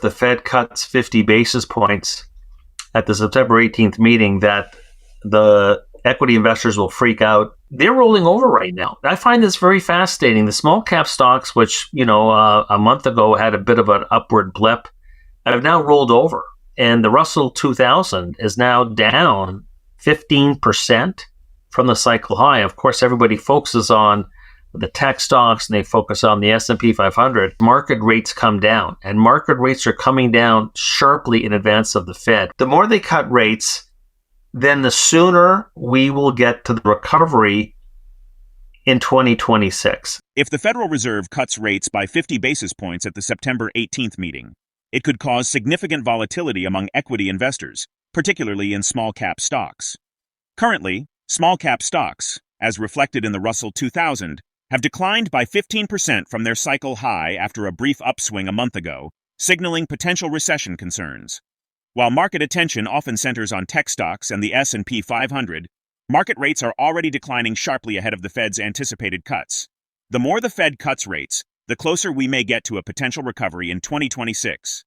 the Fed cuts 50 basis points at the September 18th meeting, that the equity investors will freak out. They're rolling over right now. I find this very fascinating. The small cap stocks, which, a month ago had a bit of an upward blip, have now rolled over. And the Russell 2000 is now down 15% from the cycle high. Of course, everybody focuses on the tech stocks and they focus on the S&P 500. Market rates come down, and market rates are coming down sharply in advance of the Fed. The more they cut rates, then the sooner we will get to the recovery in 2026. If the Federal Reserve cuts rates by 50 basis points at the September 18th meeting, it could cause significant volatility among equity investors, particularly in small-cap stocks. Currently, small-cap stocks, as reflected in the Russell 2000, have declined by 15% from their cycle high after a brief upswing a month ago, signaling potential recession concerns. While market attention often centers on tech stocks and the S&P 500, market rates are already declining sharply ahead of the Fed's anticipated cuts. The more the Fed cuts rates, the closer we may get to a potential recovery in 2026.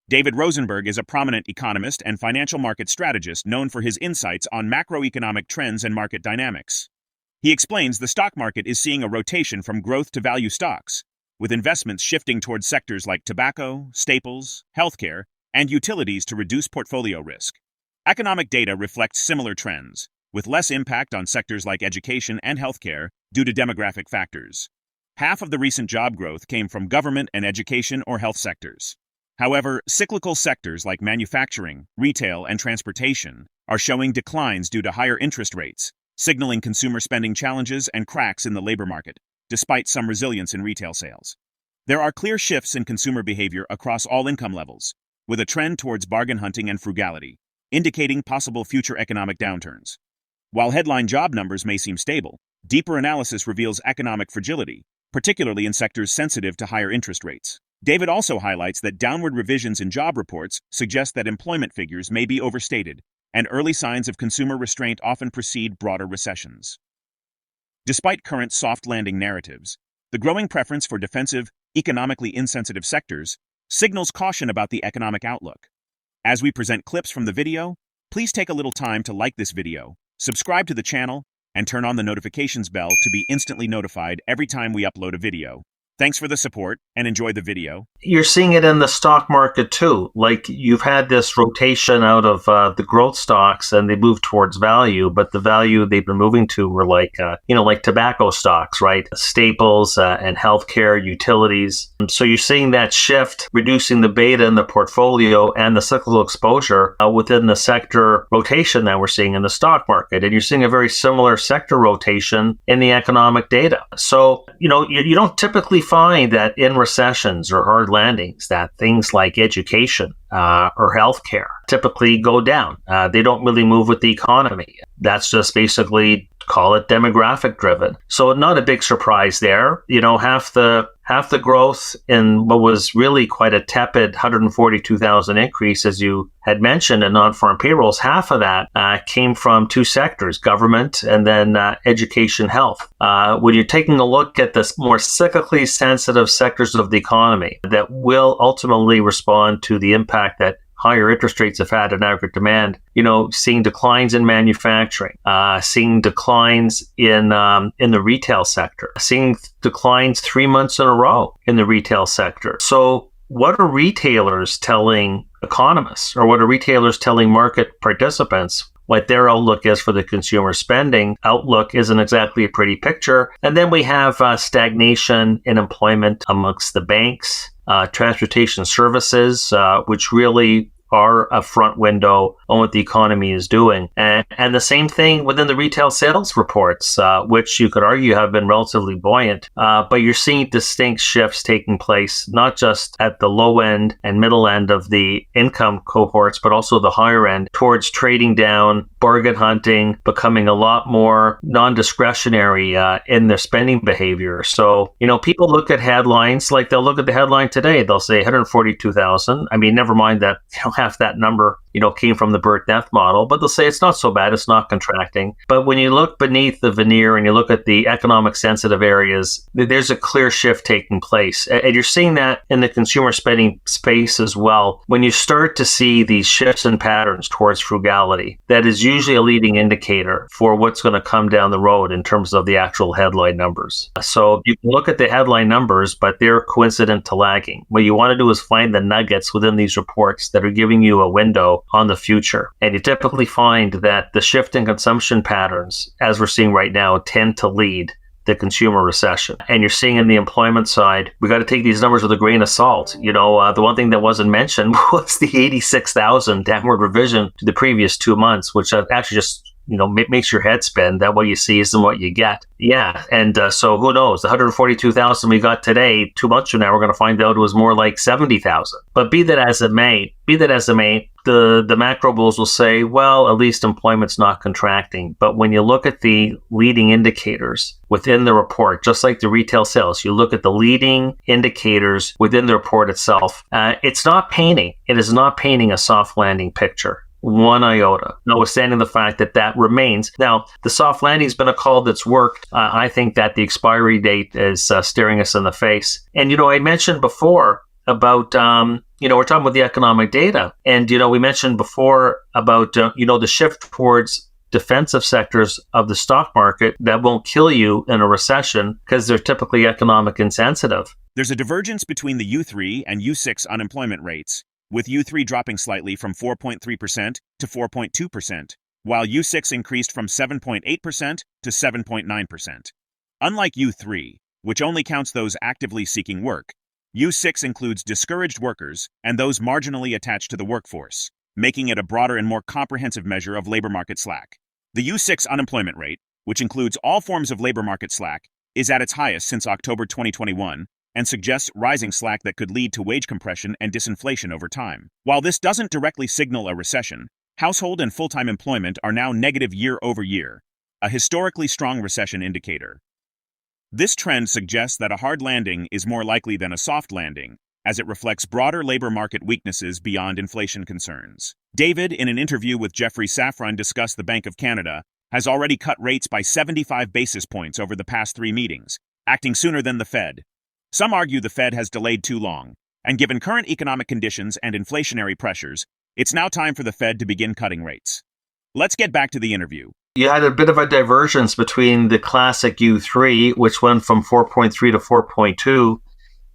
David Rosenberg is a prominent economist and financial market strategist known for his insights on macroeconomic trends and market dynamics. He explains the stock market is seeing a rotation from growth to value stocks, with investments shifting towards sectors like tobacco, staples, healthcare, and utilities to reduce portfolio risk. Economic data reflects similar trends, with less impact on sectors like education and healthcare due to demographic factors. Half of the recent job growth came from government and education or health sectors. However, cyclical sectors like manufacturing, retail, and transportation are showing declines due to higher interest rates, signaling consumer spending challenges and cracks in the labor market, despite some resilience in retail sales. There are clear shifts in consumer behavior across all income levels, with a trend towards bargain hunting and frugality, indicating possible future economic downturns. While headline job numbers may seem stable, deeper analysis reveals economic fragility, particularly in sectors sensitive to higher interest rates. David also highlights that downward revisions in job reports suggest that employment figures may be overstated, and early signs of consumer restraint often precede broader recessions. Despite current soft landing narratives, the growing preference for defensive, economically insensitive sectors signals caution about the economic outlook. As we present clips from the video, please take a little time to like this video, subscribe to the channel, and turn on the notifications bell to be instantly notified every time we upload a video. Thanks for the support and enjoy the video. You're seeing it in the stock market too. Like, you've had this rotation out of the growth stocks and they move towards value, but the value they've been moving to were like tobacco stocks, right? Staples and healthcare, utilities. So you're seeing that shift, reducing the beta in the portfolio and the cyclical exposure within the sector rotation that we're seeing in the stock market. And you're seeing a very similar sector rotation in the economic data. So, you don't typically find that in recessions or hard landings that things like education or healthcare typically go down. They don't really move with the economy. That's just basically, call it demographic driven. So not a big surprise there. Half the growth in what was really quite a tepid 142,000 increase, as you had mentioned, in non-farm payrolls, half of that came from two sectors, government and then education, health. When you're taking a look at the more cyclically sensitive sectors of the economy that will ultimately respond to the impact that higher interest rates have had on aggregate demand, seeing declines in manufacturing, seeing declines in the retail sector, seeing declines 3 months in a row in the retail sector. So what are retailers telling economists, or what are retailers telling market participants what their outlook is for the consumer spending? Outlook isn't exactly a pretty picture. And then we have stagnation in employment amongst the banks, transportation services, which really are a front window on what the economy is doing. And the same thing within the retail sales reports, which you could argue have been relatively buoyant. But you're seeing distinct shifts taking place, not just at the low end and middle end of the income cohorts, but also the higher end, towards trading down, bargain hunting, becoming a lot more non-discretionary in their spending behavior. So, people look at headlines, like they'll look at the headline today, they'll say 142,000. I mean, never mind that half that number came from the BERT-NEF model, but they'll say it's not so bad, it's not contracting. But when you look beneath the veneer and you look at the economic sensitive areas, there's a clear shift taking place. And you're seeing that in the consumer spending space as well. When you start to see these shifts in patterns towards frugality, that is usually a leading indicator for what's going to come down the road in terms of the actual headline numbers. So you can look at the headline numbers, but they're coincident to lagging. What you want to do is find the nuggets within these reports that are giving you a window on the future. And you typically find that the shift in consumption patterns, as we're seeing right now, tend to lead the consumer recession. And you're seeing in the employment side, we got to take these numbers with a grain of salt. The one thing that wasn't mentioned was the 86,000 downward revision to the previous 2 months, which actually just makes your head spin that what you see isn't what you get. Yeah. And so who knows? The 142,000 we got today, 2 months from now, we're going to find out it was more like 70,000. But be that as it may, the macro bulls will say, well, at least employment's not contracting. But when you look at the leading indicators within the report, just like the retail sales, you look at the leading indicators within the report itself, it's not painting. It is not painting a soft landing picture. One iota, notwithstanding the fact that remains. Now, the soft landing's been a call that's worked. I think that the expiry date is staring us in the face. And, I mentioned before about, we're talking about the economic data. And, we mentioned before about, the shift towards defensive sectors of the stock market that won't kill you in a recession because they're typically economic insensitive. There's a divergence between the U3 and U6 unemployment rates, with U3 dropping slightly from 4.3% to 4.2%, while U6 increased from 7.8% to 7.9%. Unlike U3, which only counts those actively seeking work, U6 includes discouraged workers and those marginally attached to the workforce, making it a broader and more comprehensive measure of labor market slack. The U6 unemployment rate, which includes all forms of labor market slack, is at its highest since October 2021, and suggests rising slack that could lead to wage compression and disinflation over time. While this doesn't directly signal a recession, household and full-time employment are now negative year over year, a historically strong recession indicator. This trend suggests that a hard landing is more likely than a soft landing, as it reflects broader labor market weaknesses beyond inflation concerns. David, in an interview with Jeffrey Safran, discussed the Bank of Canada has already cut rates by 75 basis points over the past 3 meetings, acting sooner than the Fed. Some argue the Fed has delayed too long, and given current economic conditions and inflationary pressures, it's now time for the Fed to begin cutting rates. Let's get back to the interview. You had a bit of a divergence between the classic U3, which went from 4.3 to 4.2,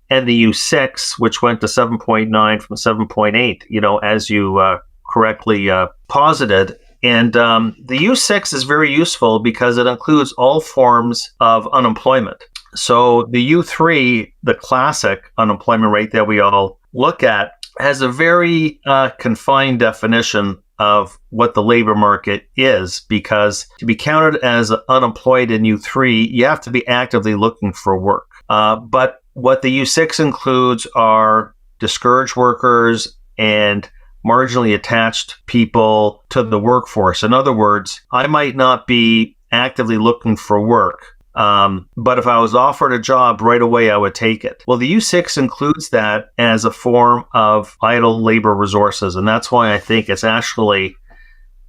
and the U6, which went to 7.9 from 7.8, as you correctly posited. And the U6 is very useful because it includes all forms of unemployment. So the U3, the classic unemployment rate that we all look at, has a very confined definition of what the labor market is, because to be counted as unemployed in U3, you have to be actively looking for work. But what the U6 includes are discouraged workers and marginally attached people to the workforce. In other words, I might not be actively looking for work, but if I was offered a job right away, I would take it. Well, the U6 includes that as a form of idle labor resources, and that's why I think it's actually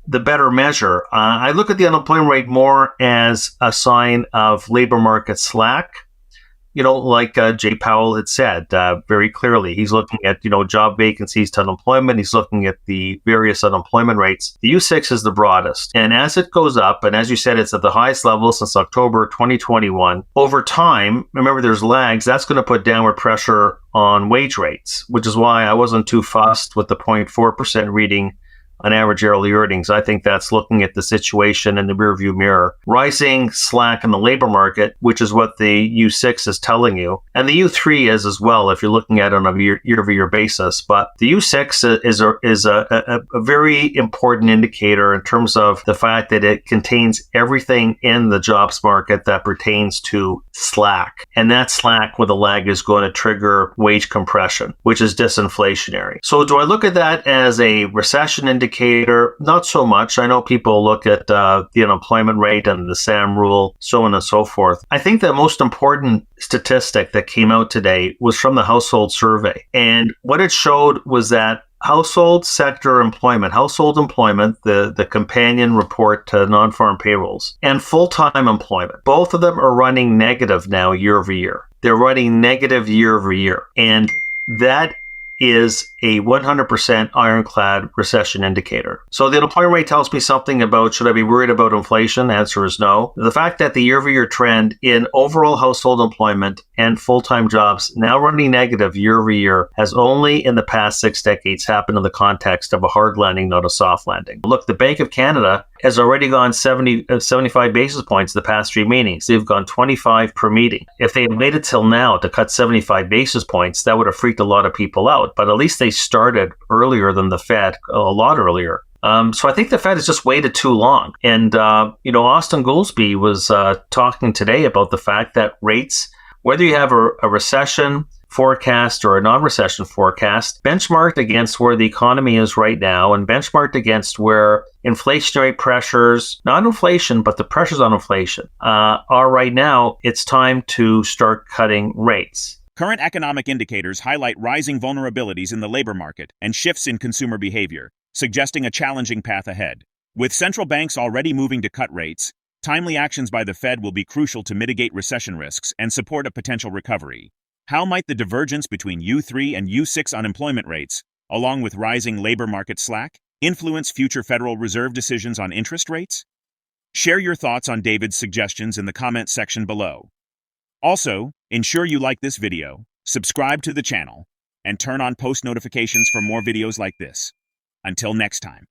the better measure. I look at the unemployment rate more as a sign of labor market slack. Like Jay Powell had said very clearly, he's looking at, job vacancies to unemployment. He's looking at the various unemployment rates. The U6 is the broadest. And as it goes up, and as you said, it's at the highest level since October 2021, over time, remember there's lags, that's going to put downward pressure on wage rates, which is why I wasn't too fussed with the 0.4% reading on average hourly earnings. I think that's looking at the situation in the rearview mirror. Rising slack in the labor market, which is what the U6 is telling you. And the U3 is as well, if you're looking at it on a year-over-year basis. But the U6 is a very important indicator in terms of the fact that it contains everything in the jobs market that pertains to slack. And that slack with a lag is going to trigger wage compression, which is disinflationary. So do I look at that as a recession indicator? Not so much. I know people look at the unemployment rate and the SAM rule, so on and so forth. I think the most important statistic that came out today was from the household survey. And what it showed was that household sector employment, the companion report to non-farm payrolls, and full-time employment. Both of them are running negative now year over year. They're running negative year over year. And that is a 100% ironclad recession indicator. So the unemployment rate tells me something about, should I be worried about inflation? Answer is no. The fact that the year-over-year trend in overall household employment and full-time jobs now running negative year-over-year has only in the past 6 decades happened in the context of a hard landing, not a soft landing. Look, the Bank of Canada has already gone 75 basis points the past 3 meetings. They've gone 25 per meeting. If they had waited till now to cut 75 basis points, that would have freaked a lot of people out. But at least they started earlier than the Fed, a lot earlier. So I think the Fed has just waited too long. And, Austin Goolsbee was talking today about the fact that rates, whether you have a recession forecast or a non-recession forecast, benchmarked against where the economy is right now and benchmarked against where inflationary pressures, not inflation, but the pressures on inflation are right now, it's time to start cutting rates. Current economic indicators highlight rising vulnerabilities in the labor market and shifts in consumer behavior, suggesting a challenging path ahead. With central banks already moving to cut rates, timely actions by the Fed will be crucial to mitigate recession risks and support a potential recovery. How might the divergence between U3 and U6 unemployment rates, along with rising labor market slack, influence future Federal Reserve decisions on interest rates? Share your thoughts on David's suggestions in the comments section below. Also, ensure you like this video, subscribe to the channel, and turn on post notifications for more videos like this. Until next time.